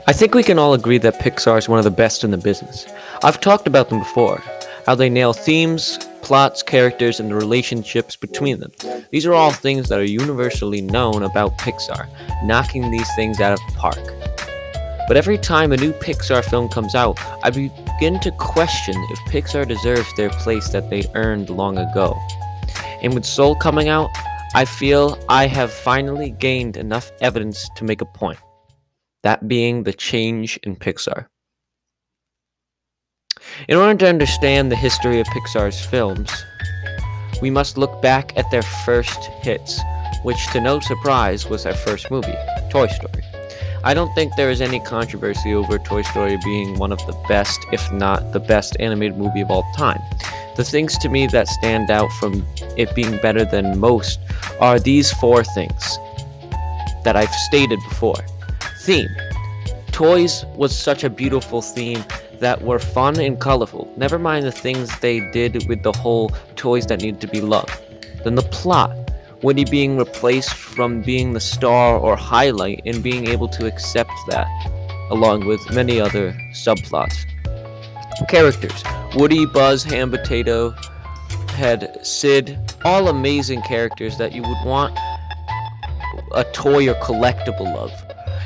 I think we can all agree that Pixar is one of the best in the business. I've talked about them before, how they nail themes, plots, characters, and the relationships between them. These are all things that are universally known about Pixar, knocking these things out of the park. But every time a new Pixar film comes out, I begin to question if Pixar deserves their place that they earned long ago. And with Soul coming out, I feel I have finally gained enough evidence to make a point. That being the change in Pixar. In order to understand the history of Pixar's films, we must look back at their first hits, which to no surprise was their first movie, Toy Story. I don't think there is any controversy over Toy Story being one of the best, if not the best animated movie of all time. The things to me that stand out from it being better than most are these four things that I've stated before. Theme. Toys was such a beautiful theme that were fun and colorful. Never mind the things they did with the whole toys that need to be loved. Then the plot. Woody being replaced from being the star or highlight and being able to accept that, along with many other subplots. Characters. Woody, Buzz, Ham Potato Head, Sid, all amazing characters that you would want a toy or collectible of.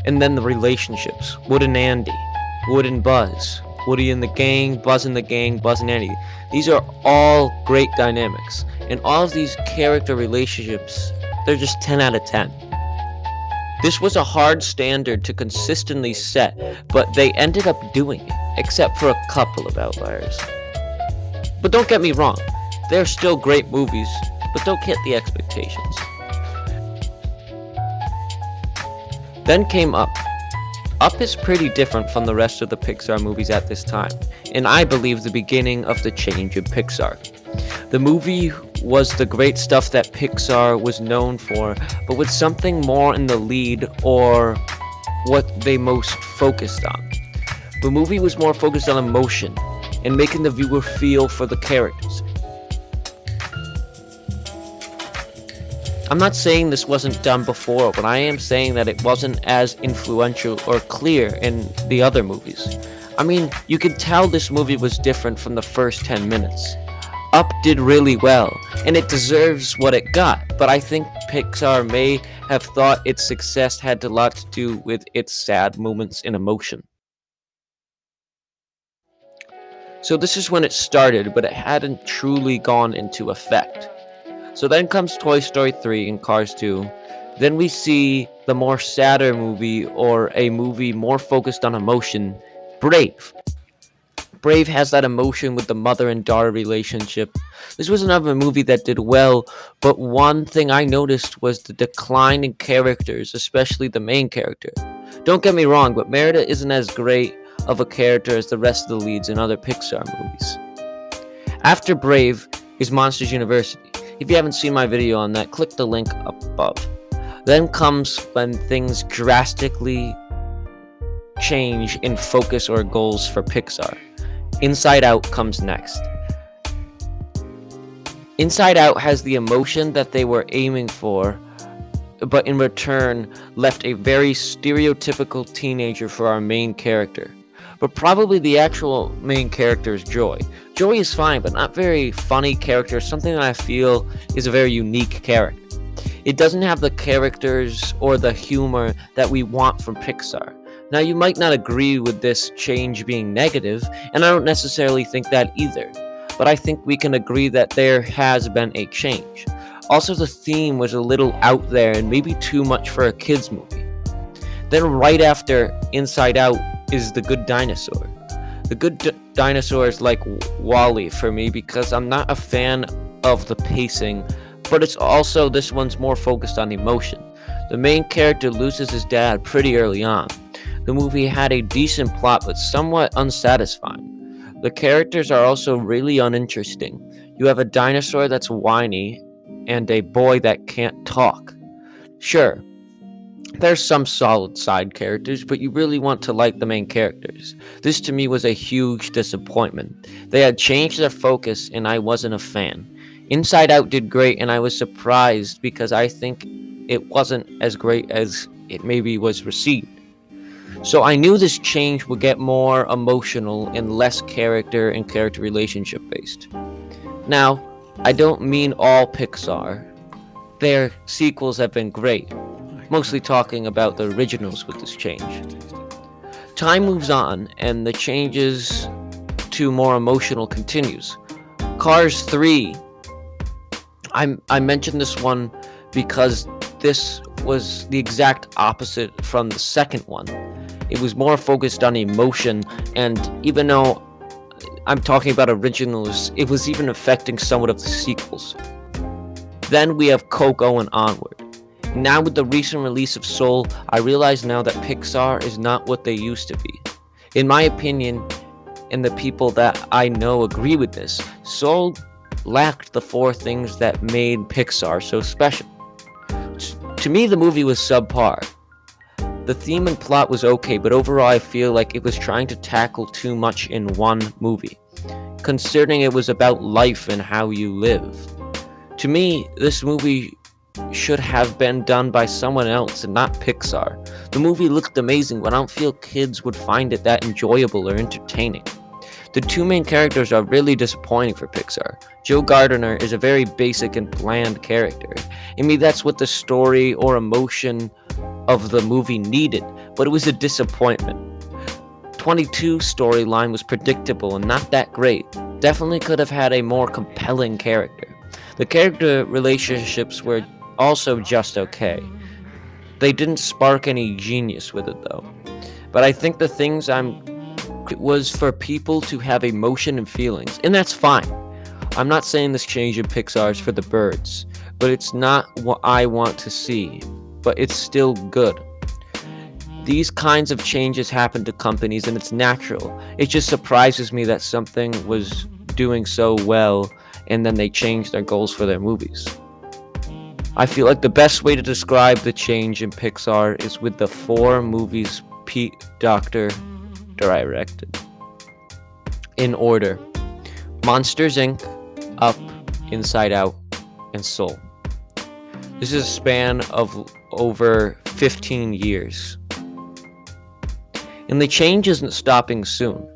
And then the relationships. Wood and Andy, Wood and Buzz, Woody and the gang, Buzz and the gang, Buzz and Andy. These are all great dynamics. And all of these character relationships, they're just 10 out of 10. This was a hard standard to consistently set, but they ended up doing it, except for a couple of outliers. But don't get me wrong, they're still great movies, but don't hit the expectations. Then came Up. Up is pretty different from the rest of the Pixar movies at this time, and I believe the beginning of the change in Pixar. The movie was the great stuff that Pixar was known for, but with something more in the lead or what they most focused on. The movie was more focused on emotion and making the viewer feel for the characters. I'm not saying this wasn't done before, but I am saying that it wasn't as influential or clear in the other movies. I mean, you could tell this movie was different from the first 10 minutes. Up did really well, and it deserves what it got, but I think Pixar may have thought its success had a lot to do with its sad moments and emotion. So this is when it started, but it hadn't truly gone into effect. So then comes Toy Story 3 and Cars 2. Then we see the more sadder movie, or a movie more focused on emotion, Brave. Brave has that emotion with the mother and daughter relationship. This was another movie that did well, but one thing I noticed was the decline in characters, especially the main character. Don't get me wrong, but Merida isn't as great of a character as the rest of the leads in other Pixar movies. After Brave is Monsters University. If you haven't seen my video on that, click the link up above. Then comes when things drastically change in focus or goals for Pixar. Inside Out comes next. Inside Out has the emotion that they were aiming for, but in return left a very stereotypical teenager for our main character. But probably the actual main character is Joy. Joy is fine, but not very funny character, something that I feel is a very unique character. It doesn't have the characters or the humor that we want from Pixar. Now, you might not agree with this change being negative, and I don't necessarily think that either, but I think we can agree that there has been a change. Also, the theme was a little out there and maybe too much for a kids movie. Then right after Inside Out is The Good Dinosaur. The Good Dinosaur is like WALL-E for me because I'm not a fan of the pacing, but it's also, this one's more focused on emotion. The main character loses his dad pretty early on. The movie had a decent plot but somewhat unsatisfying. The characters are also really uninteresting. You have a dinosaur that's whiny and a boy that can't talk. Sure, there's some solid side characters, but you really want to like the main characters. This to me was a huge disappointment. They had changed their focus and I wasn't a fan. Inside Out did great and I was surprised because I think it wasn't as great as it maybe was received. So I knew this change would get more emotional and less character and character relationship based. Now, I don't mean all Pixar. Their sequels have been great, mostly talking about the originals with this change. Time moves on, and the changes to more emotional continues. Cars 3, I mentioned this one because this was the exact opposite from the second one. It was more focused on emotion, and even though I'm talking about originals, it was even affecting somewhat of the sequels. Then we have Coco and onward. Now with the recent release of Soul, I realize now that Pixar is not what they used to be. In my opinion, and the people that I know agree with this, Soul lacked the four things that made Pixar so special. To me, the movie was subpar. The theme and plot was okay, but overall I feel like it was trying to tackle too much in one movie, considering it was about life and how you live. To me, this movie should have been done by someone else and not Pixar. The movie looked amazing, but I don't feel kids would find it that enjoyable or entertaining. The two main characters are really disappointing for Pixar. Joe Gardner is a very basic and bland character. I mean, that's what the story or emotion of the movie needed, but it was a disappointment. 22 storyline was predictable and not that great. Definitely could have had a more compelling character. The character relationships were also just okay. They didn't spark any genius with it though. But I think the things it was for people to have emotion and feelings, and that's fine. I'm not saying this change in Pixar is for the birds, but it's not what I want to see, but it's still good. These kinds of changes happen to companies and it's natural. It just surprises me that something was doing so well and then they changed their goals for their movies. I feel like the best way to describe the change in Pixar is with the 4 movies Pete Docter directed. In order: Monsters Inc., Up, Inside Out, and Soul. This is a span of over 15 years. And the change isn't stopping soon.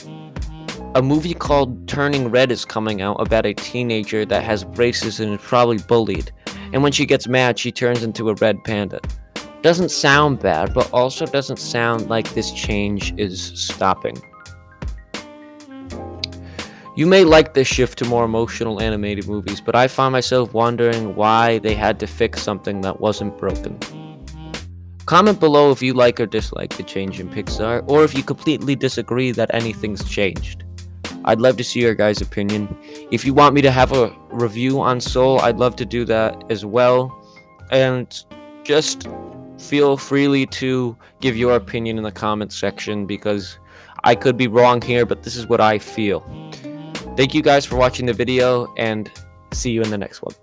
A movie called Turning Red is coming out about a teenager that has braces and is probably bullied, and when she gets mad, she turns into a red panda. Doesn't sound bad, but also doesn't sound like this change is stopping. You may like this shift to more emotional animated movies, but I find myself wondering why they had to fix something that wasn't broken. Comment below if you like or dislike the change in Pixar, or if you completely disagree that anything's changed. I'd love to see your guys' opinion. If you want me to have a review on Soul, I'd love to do that as well. And just feel freely to give your opinion in the comments section, because I could be wrong here, but this is what I feel. Thank you guys for watching the video, and see you in the next one.